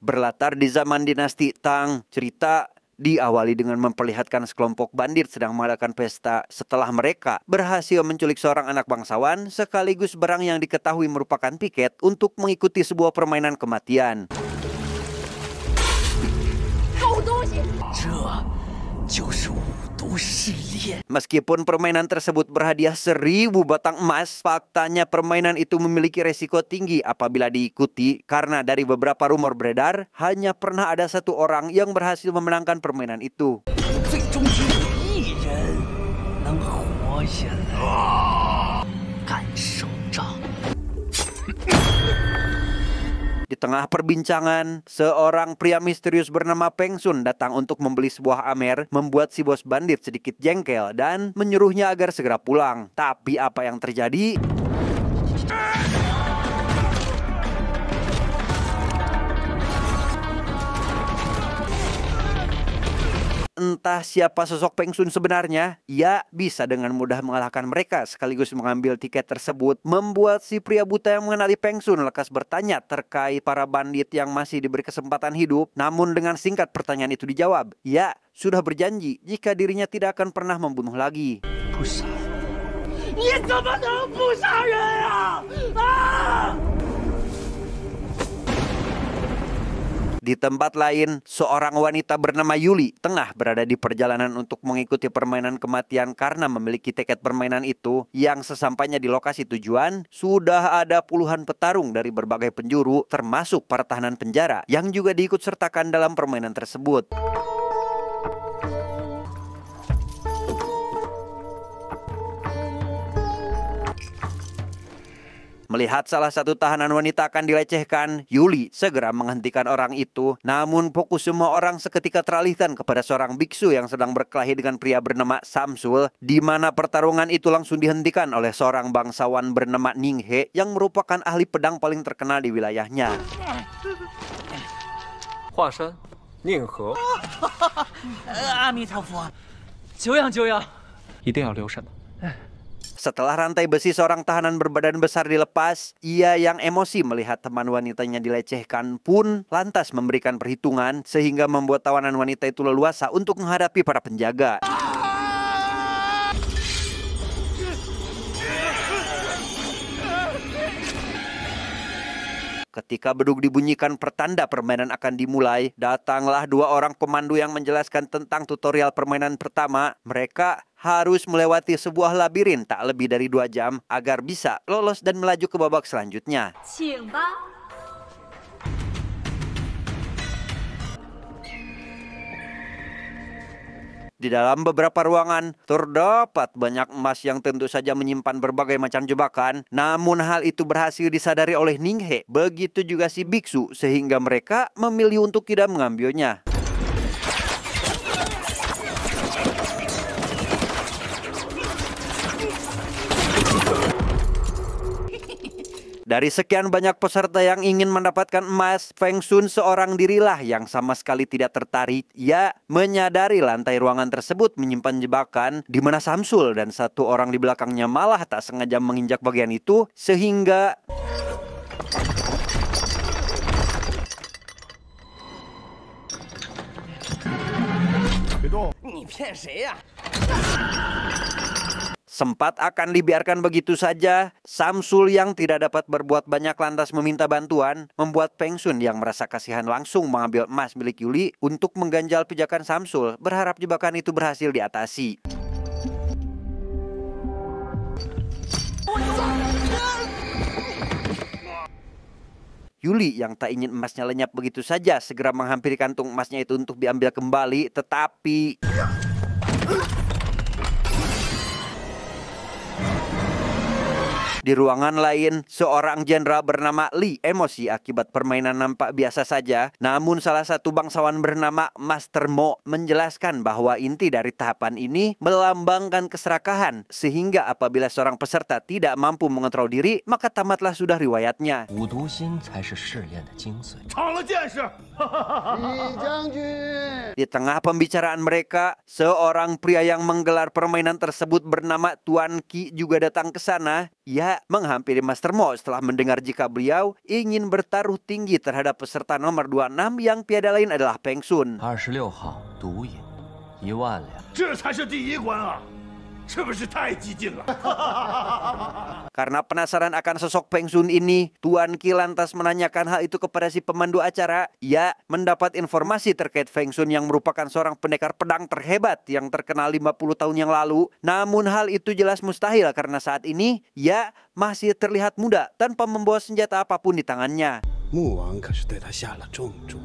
Berlatar di zaman dinasti Tang, cerita diawali dengan memperlihatkan sekelompok bandit sedang mengadakan pesta setelah mereka berhasil menculik seorang anak bangsawan sekaligus barang yang diketahui merupakan tiket untuk mengikuti sebuah permainan kematian. Meskipun permainan tersebut berhadiah 1000 batang emas, faktanya permainan itu memiliki resiko tinggi apabila diikuti karena dari beberapa rumor beredar, hanya pernah ada satu orang yang berhasil memenangkan permainan itu. Di tengah perbincangan, seorang pria misterius bernama Peng Sun datang untuk membeli sebuah amer, membuat si bos bandit sedikit jengkel dan menyuruhnya agar segera pulang. Tapi apa yang terjadi? Entah siapa sosok Peng Sun sebenarnya, ia bisa dengan mudah mengalahkan mereka sekaligus mengambil tiket tersebut, membuat si pria buta yang mengenali Peng Sun lekas bertanya terkait para bandit yang masih diberi kesempatan hidup. Namun dengan singkat pertanyaan itu dijawab, ia sudah berjanji jika dirinya tidak akan pernah membunuh lagi. Di tempat lain, seorang wanita bernama Yuli tengah berada di perjalanan untuk mengikuti permainan kematian karena memiliki tiket permainan itu. Yang sesampainya di lokasi tujuan, sudah ada puluhan petarung dari berbagai penjuru, termasuk para tahanan penjara yang juga diikut sertakan dalam permainan tersebut. Melihat salah satu tahanan wanita akan dilecehkan, Yuli segera menghentikan orang itu. Namun fokus semua orang seketika teralihkan kepada seorang biksu yang sedang berkelahi dengan pria bernama Samsul, di mana pertarungan itu langsung dihentikan oleh seorang bangsawan bernama Ninghe yang merupakan ahli pedang paling terkenal di wilayahnya. Huashan, Ninghe. Amitabha, 久仰久仰，一定要留神。 Setelah rantai besi seorang tahanan berbadan besar dilepas, ia yang emosi melihat teman wanitanya dilecehkan pun lantas memberikan perhitungan sehingga membuat tawanan wanita itu leluasa untuk menghadapi para penjaga. Ketika beduk dibunyikan pertanda permainan akan dimulai, datanglah dua orang pemandu yang menjelaskan tentang tutorial permainan pertama. Mereka harus melewati sebuah labirin tak lebih dari 2 jam agar bisa lolos dan melaju ke babak selanjutnya. Di dalam beberapa ruangan, terdapat banyak emas yang tentu saja menyimpan berbagai macam jebakan. Namun hal itu berhasil disadari oleh Ninghe. Begitu juga si biksu, sehingga mereka memilih untuk tidak mengambilnya. Dari sekian banyak peserta yang ingin mendapatkan emas, Peng Sun seorang dirilah yang sama sekali tidak tertarik. Ia menyadari lantai ruangan tersebut menyimpan jebakan di mana Samsul dan satu orang di belakangnya malah tak sengaja menginjak bagian itu sehingga sempat akan dibiarkan begitu saja. Samsul yang tidak dapat berbuat banyak lantas meminta bantuan, membuat Peng Sun yang merasa kasihan langsung mengambil emas milik Yuli untuk mengganjal pijakan Samsul, berharap jebakan itu berhasil diatasi. Yuli yang tak ingin emasnya lenyap begitu saja segera menghampiri kantung emasnya itu untuk diambil kembali, tetapi di ruangan lain, seorang jenderal bernama Li emosi akibat permainan nampak biasa saja. Namun salah satu bangsawan bernama Master Mo menjelaskan bahwa inti dari tahapan ini melambangkan keserakahan. Sehingga apabila seorang peserta tidak mampu mengontrol diri, maka tamatlah sudah riwayatnya. Di tengah pembicaraan mereka, seorang pria yang menggelar permainan tersebut bernama Tuan Ki juga datang ke sana. Ia ia menghampiri Master Mo setelah mendengar jika beliau ingin bertaruh tinggi terhadap peserta nomor 26 yang tiada lain adalah Peng Sun. 26号独饮1万两，这才是第一关啊！是不是太激进了？ Karena penasaran akan sosok Peng Sun ini, Tuan Qi lantas menanyakan hal itu kepada si pemandu acara. Ia mendapat informasi terkait Peng Sun yang merupakan seorang pendekar pedang terhebat yang terkenal 50 tahun yang lalu. Namun hal itu jelas mustahil karena saat ini ia masih terlihat muda tanpa membawa senjata apapun di tangannya. 穆王可是对他下了重注，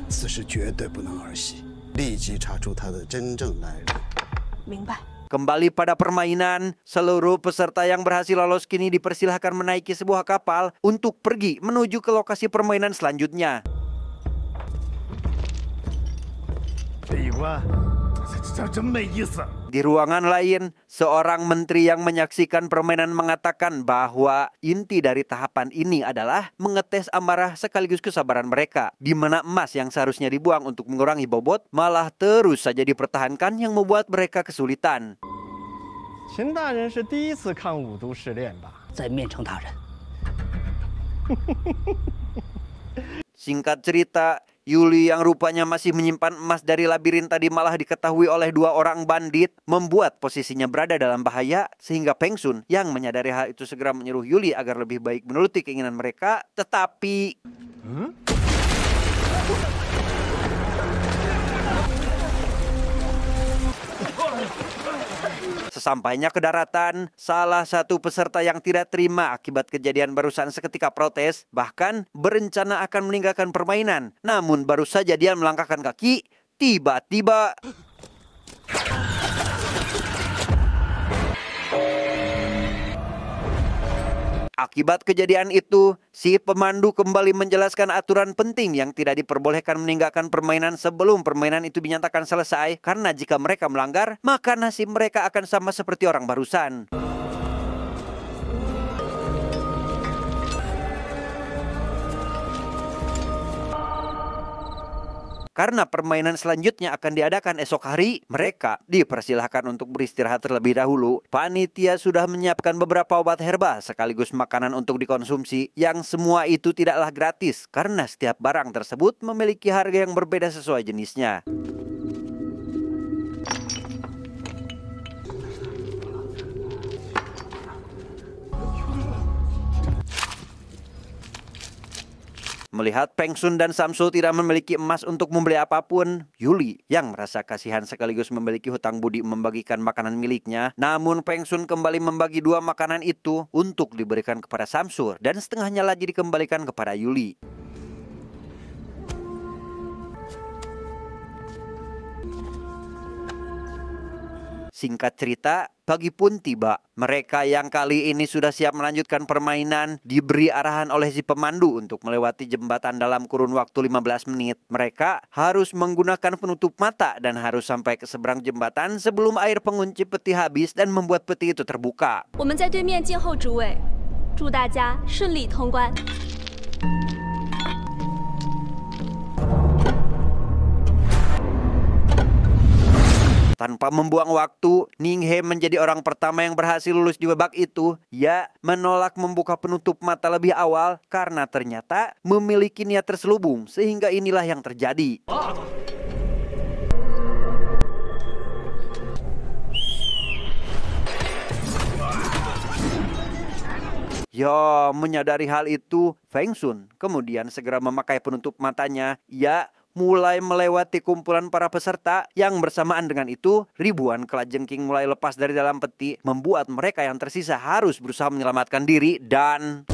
此事绝对不能儿戏，立即查出他的真正来历。明白。 Kembali pada permainan, seluruh peserta yang berhasil lolos kini dipersilahkan menaiki sebuah kapal untuk pergi menuju ke lokasi permainan selanjutnya. 这一关，这真没意思。 Di ruangan lain, seorang menteri yang menyaksikan permainan mengatakan bahwa inti dari tahapan ini adalah mengetes amarah sekaligus kesabaran mereka, di mana emas yang seharusnya dibuang untuk mengurangi bobot malah terus saja dipertahankan yang membuat mereka kesulitan. 秦大人是第一次看五都试炼吧？在面城大人， Singkat cerita, Yuli yang rupanya masih menyimpan emas dari labirin tadi malah diketahui oleh dua orang bandit, membuat posisinya berada dalam bahaya sehingga Peng Sun yang menyadari hal itu segera menyuruh Yuli agar lebih baik menuruti keinginan mereka, tetapi sesampainya ke daratan, salah satu peserta yang tidak terima akibat kejadian barusan seketika protes, bahkan berencana akan meninggalkan permainan. Namun baru saja dia melangkahkan kaki, tiba-tiba akibat kejadian itu, si pemandu kembali menjelaskan aturan penting yang tidak diperbolehkan meninggalkan permainan sebelum permainan itu dinyatakan selesai, karena jika mereka melanggar, maka nasib mereka akan sama seperti orang barusan. Karena permainan selanjutnya akan diadakan esok hari, mereka dipersilahkan untuk beristirahat terlebih dahulu. Panitia sudah menyiapkan beberapa obat herbal sekaligus makanan untuk dikonsumsi, yang semua itu tidaklah gratis karena setiap barang tersebut memiliki harga yang berbeda sesuai jenisnya. Melihat Peng Sun dan Samsul tidak memiliki emas untuk membeli apapun, Yuli yang merasa kasihan sekaligus memiliki hutang budi membagikan makanan miliknya. Namun Peng Sun kembali membagi dua makanan itu untuk diberikan kepada Samsul dan setengahnya lagi dikembalikan kepada Yuli. Singkat cerita, pagi pun tiba. Mereka yang kali ini sudah siap melanjutkan permainan diberi arahan oleh si pemandu untuk melewati jembatan dalam kurun waktu 15 menit. Mereka harus menggunakan penutup mata dan harus sampai ke seberang jembatan sebelum air pengunci peti habis dan membuat peti itu terbuka. 我们在对面静候诸位，祝大家顺利通关。 Tanpa membuang waktu, Ning He menjadi orang pertama yang berhasil lulus di babak itu. Ia menolak membuka penutup mata lebih awal karena ternyata memiliki niat terselubung, sehingga inilah yang terjadi. Ya, menyadari hal itu, Peng Sun kemudian segera memakai penutup matanya. Ia mulai melewati kumpulan para peserta yang bersamaan dengan itu, ribuan kelajengking mulai lepas dari dalam peti, membuat mereka yang tersisa harus berusaha menyelamatkan diri dan...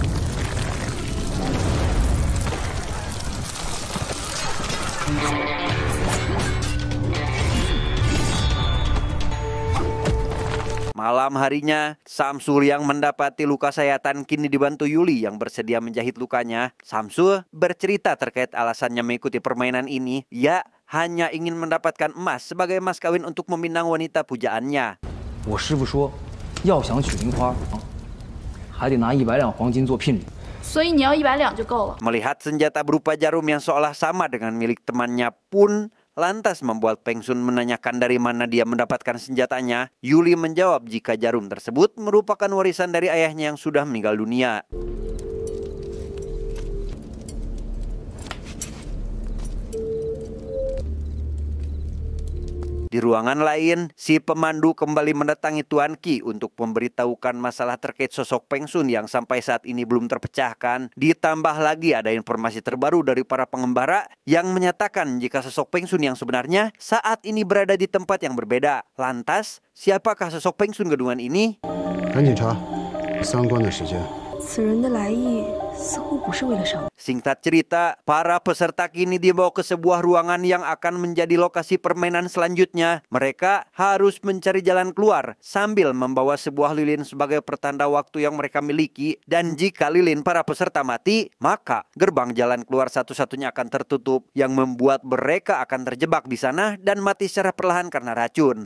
Malam harinya, Samsul yang mendapati luka sayatan kini dibantu Yuli yang bersedia menjahit lukanya. Samsul bercerita terkait alasannya mengikuti permainan ini. Ia hanya ingin mendapatkan emas sebagai mas kawin untuk meminang wanita pujaannya. 我师傅说，要想娶梨花，还得拿100两黄金做聘礼。 所以你要100两就够了。 Melihat senjata berupa jarum yang seolah sama dengan milik temannya pun lantas membuat Peng Shun menanyakan dari mana dia mendapatkan senjatanya. Yuli menjawab jika jarum tersebut merupakan warisan dari ayahnya yang sudah meninggal dunia. Di ruangan lain, si pemandu kembali mendatangi Tuan Qi untuk memberitahukan masalah terkait sosok Peng Shun yang sampai saat ini belum terpecahkan. Ditambah lagi ada informasi terbaru dari para pengembara yang menyatakan jika sosok Peng Shun yang sebenarnya saat ini berada di tempat yang berbeda. Lantas, siapakah sosok Peng Shun kedungan ini? 赶紧查，相关的时间。 此人的来意似乎不是为了伤。 Singkat cerita, para peserta kini dibawa ke sebuah ruangan yang akan menjadi lokasi permainan selanjutnya. Mereka harus mencari jalan keluar sambil membawa sebuah lilin sebagai pertanda waktu yang mereka miliki. Dan jika lilin para peserta mati, maka gerbang jalan keluar satu-satunya akan tertutup yang membuat mereka akan terjebak di sana dan mati secara perlahan karena racun.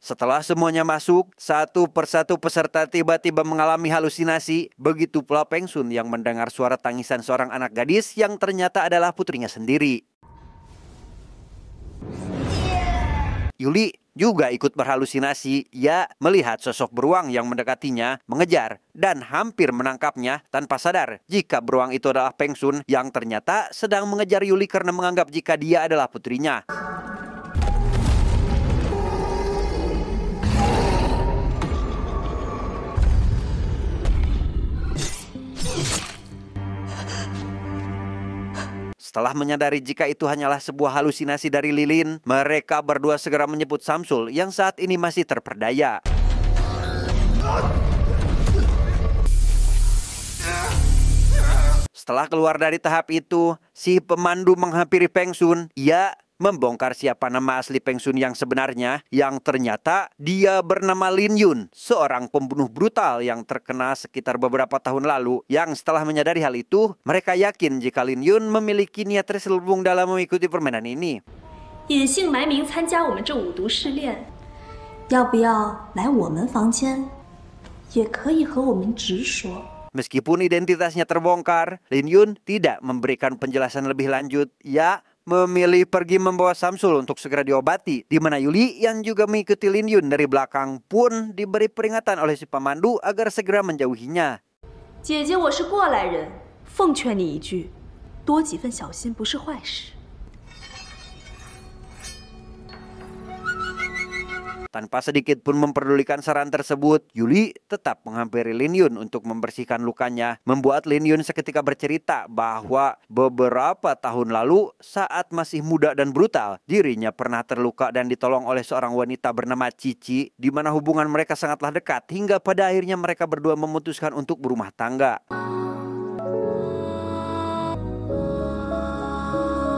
Setelah semuanya masuk, satu persatu peserta tiba-tiba mengalami halusinasi. Begitu pula Peng Shun yang mendengar suara tangisan seorang anak gadis yang ternyata adalah putrinya sendiri. Yuli juga ikut berhalusinasi. Ia melihat sosok beruang yang mendekatinya, mengejar, dan hampir menangkapnya tanpa sadar jika beruang itu adalah Peng Shun yang ternyata sedang mengejar Yuli karena menganggap jika dia adalah putrinya. Setelah menyadari jika itu hanyalah sebuah halusinasi dari lilin, mereka berdua segera menyebut Samsul yang saat ini masih terperdaya. Setelah keluar dari tahap itu, si pemandu menghampiri Peng Shun. Ia membongkar siapa nama asli Peng Shun yang sebenarnya, yang ternyata dia bernama Lin Yun, seorang pembunuh brutal yang terkenal sekitar beberapa tahun lalu. Yang setelah menyadari hal itu, mereka yakin jika Lin Yun memiliki niat terselubung dalam mengikuti permainan ini. 隐姓埋名参加我们这五毒试炼，要不要来我们房间？也可以和我们直说。 Meskipun identitasnya terbongkar, Lin Yun tidak memberikan penjelasan lebih lanjut. Ia memilih pergi membawa Samsul untuk segera diobati, di mana Yuli yang juga mengikuti Lin Yun dari belakang pun diberi peringatan oleh si pemandu agar segera menjauhinya. 姐姐我是过来人，奉劝你一句，多几分小心不是坏事。 Tanpa sedikit pun memperdulikan saran tersebut, Yuli tetap menghampiri Lin Yun untuk membersihkan lukanya. Membuat Lin Yun seketika bercerita bahwa beberapa tahun lalu saat masih muda dan brutal, dirinya pernah terluka dan ditolong oleh seorang wanita bernama Cici, di mana hubungan mereka sangatlah dekat hingga pada akhirnya mereka berdua memutuskan untuk berumah tangga.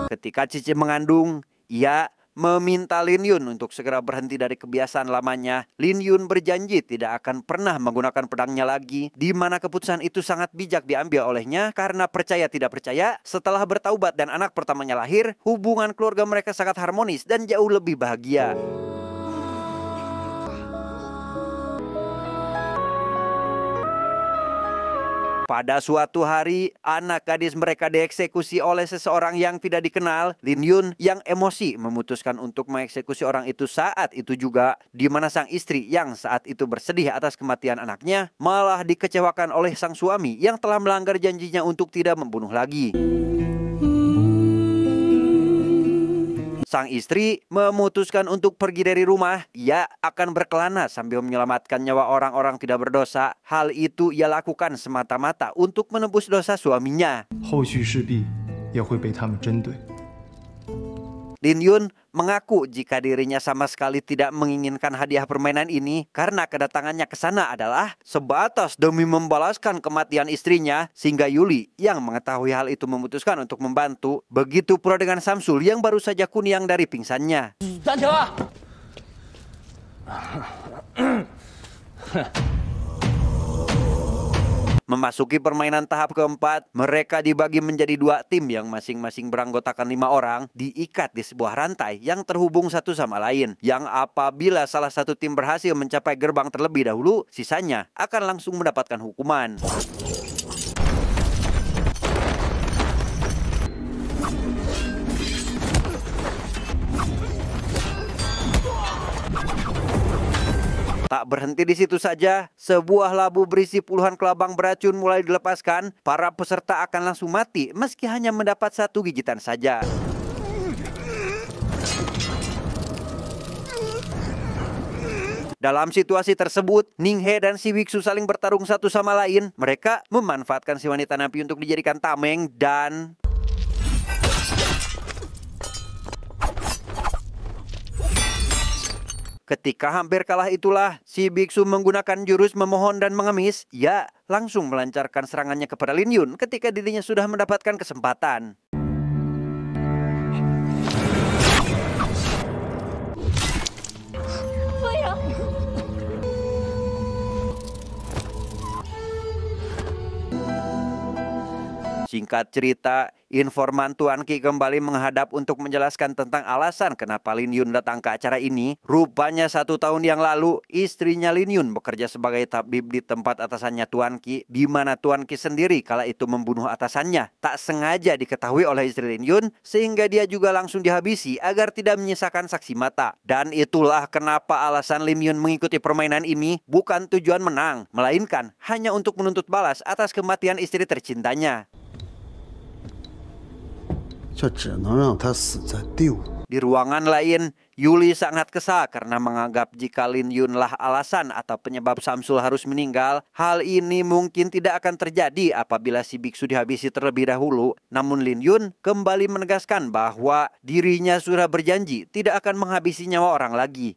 Ketika Cici mengandung, ia meminta Lin Yun untuk segera berhenti dari kebiasaan lamanya. Lin Yun berjanji tidak akan pernah menggunakan pedangnya lagi, di mana keputusan itu sangat bijak diambil olehnya karena percaya tidak percaya, setelah bertaubat dan anak pertamanya lahir, hubungan keluarga mereka sangat harmonis dan jauh lebih bahagia. Pada suatu hari, anak gadis mereka dieksekusi oleh seseorang yang tidak dikenal. Lin Yun yang emosi memutuskan untuk mengeksekusi orang itu saat itu juga, di mana sang istri yang saat itu bersedih atas kematian anaknya malah dikecewakan oleh sang suami yang telah melanggar janjinya untuk tidak membunuh lagi. Sang istri memutuskan untuk pergi dari rumah. Ia akan berkelana sambil menyelamatkan nyawa orang-orang tidak berdosa. Hal itu ia lakukan semata-mata untuk menebus dosa suaminya. 后续势必也会被他们针对。 Lin Yun mengaku jika dirinya sama sekali tidak menginginkan hadiah permainan ini karena kedatangannya ke sana adalah sebatas demi membalaskan kematian istrinya, sehingga Yuli yang mengetahui hal itu memutuskan untuk membantu. Begitu pula dengan Samsul yang baru saja kuniang dari pingsannya. Memasuki permainan tahap keempat, mereka dibagi menjadi 2 tim yang masing-masing beranggotakan 5 orang, diikat di sebuah rantai yang terhubung satu sama lain. Yang apabila salah satu tim berhasil mencapai gerbang terlebih dahulu, sisanya akan langsung mendapatkan hukuman. Tak berhenti di situ saja, sebuah labu berisi puluhan kelabang beracun mulai dilepaskan. Para peserta akan langsung mati meski hanya mendapat 1 gigitan saja. Dalam situasi tersebut, Ninghe dan si biksu saling bertarung satu sama lain. Mereka memanfaatkan si wanita napi untuk dijadikan tameng dan... Ketika hampir kalah itulah, si biksu menggunakan jurus memohon dan mengemis. Ia langsung melancarkan serangannya kepada Lin Yun ketika dirinya sudah mendapatkan kesempatan. Singkat cerita, informan Tuan Qi kembali menghadap untuk menjelaskan tentang alasan kenapa Lin Yun datang ke acara ini. Rupanya 1 tahun yang lalu, istrinya Lin Yun bekerja sebagai tabib di tempat atasannya Tuan Qi, di mana Tuan Qi sendiri kala itu membunuh atasannya. Tak sengaja diketahui oleh istri Lin Yun, sehingga dia juga langsung dihabisi agar tidak menyisakan saksi mata. Dan itulah kenapa alasan Lin Yun mengikuti permainan ini bukan tujuan menang, melainkan hanya untuk menuntut balas atas kematian istri tercintanya. Di ruangan lain, Yuli sangat kesal karena menganggap jika Lin Yun lah alasan atau penyebab Samsul harus meninggal. Hal ini mungkin tidak akan terjadi apabila si biksu dihabisi terlebih dahulu. Namun Lin Yun kembali menegaskan bahwa dirinya sudah berjanji tidak akan menghabisi nyawa orang lagi.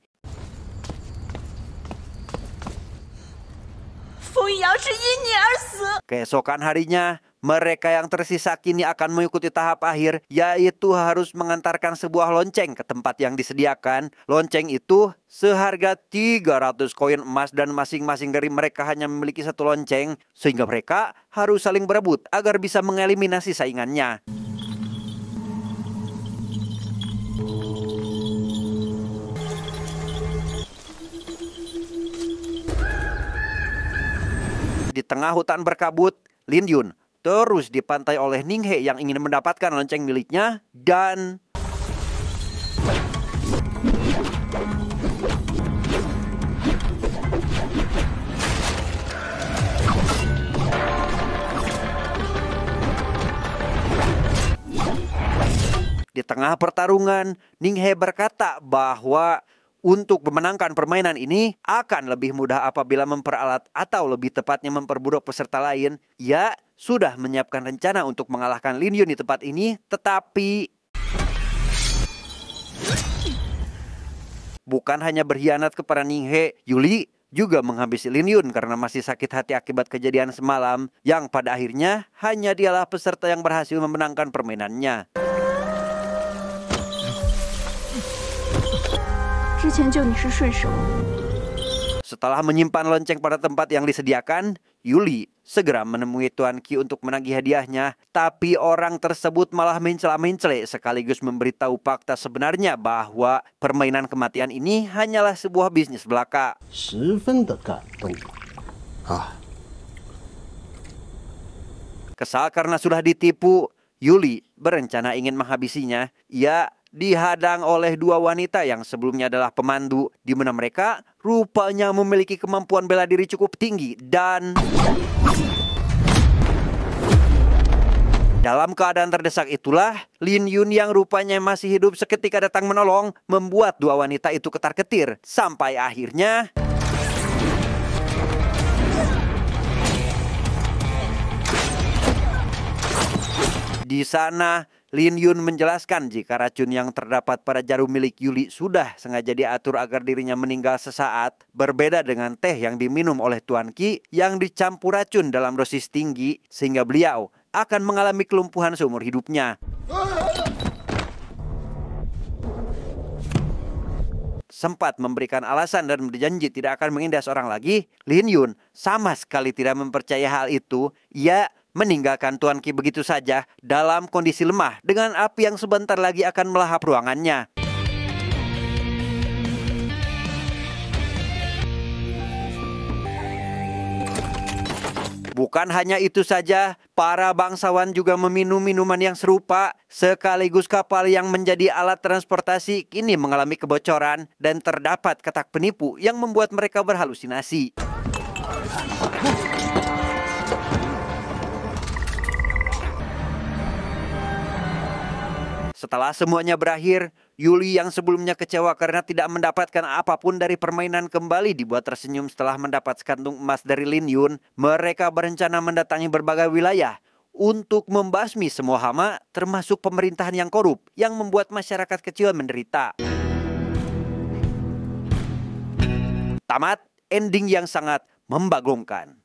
Keesokan harinya, mereka yang tersisa kini akan mengikuti tahap akhir, yaitu harus mengantarkan sebuah lonceng ke tempat yang disediakan. Lonceng itu seharga 300 koin emas dan masing-masing dari mereka hanya memiliki 1 lonceng, sehingga mereka harus saling berebut agar bisa mengeliminasi saingannya. Di tengah hutan berkabut, Lin Yun terus dipantai oleh Ninghe yang ingin mendapatkan lonceng miliknya dan... Di tengah pertarungan, Ninghe berkata bahwa untuk memenangkan permainan ini akan lebih mudah apabila memperalat atau lebih tepatnya memperburuk peserta lain. Ia sudah menyiapkan rencana untuk mengalahkan Lin Yun di tempat ini, tetapi bukan hanya berkhianat kepada Ninghe, Yuli juga menghabisi Lin Yun karena masih sakit hati akibat kejadian semalam, yang pada akhirnya hanya dialah peserta yang berhasil memenangkan permainannya. Setelah menyimpan lonceng pada tempat yang disediakan, Yuli segera menemui Tuan Qi untuk menagih hadiahnya. Tapi orang tersebut malah mencela-mencela sekaligus memberitahu fakta sebenarnya bahwa permainan kematian ini hanyalah sebuah bisnis belaka. Kesal karena sudah ditipu, Yuli berencana ingin menghabisinya. Ia dihadang oleh 2 wanita yang sebelumnya adalah pemandu, di mana mereka rupanya memiliki kemampuan bela diri cukup tinggi dan... Dalam keadaan terdesak itulah, Lin Yun yang rupanya masih hidup seketika datang menolong, membuat 2 wanita itu ketar-ketir. Sampai akhirnya... Di sana, Lin Yun menjelaskan jika racun yang terdapat pada jarum milik Yuli sudah sengaja diatur agar dirinya meninggal sesaat. Berbeda dengan teh yang diminum oleh Tuan Qi yang dicampur racun dalam dosis tinggi, sehingga beliau akan mengalami kelumpuhan seumur hidupnya. sempat memberikan alasan dan berjanji tidak akan menindas orang lagi, Lin Yun sama sekali tidak mempercayai hal itu. Ia meninggalkan Tuan Qi begitu saja dalam kondisi lemah dengan api yang sebentar lagi akan melahap ruangannya. Bukan hanya itu saja, para bangsawan juga meminum minuman yang serupa, sekaligus kapal yang menjadi alat transportasi kini mengalami kebocoran dan terdapat katak penipu yang membuat mereka berhalusinasi. Setelah semuanya berakhir, Yuli yang sebelumnya kecewa karena tidak mendapatkan apapun dari permainan kembali dibuat tersenyum setelah mendapat sekantung emas dari Lin Yun. Mereka berencana mendatangi berbagai wilayah untuk membasmi semua hama, termasuk pemerintahan yang korup yang membuat masyarakat kecil menderita. Tamat ending yang sangat membagongkan.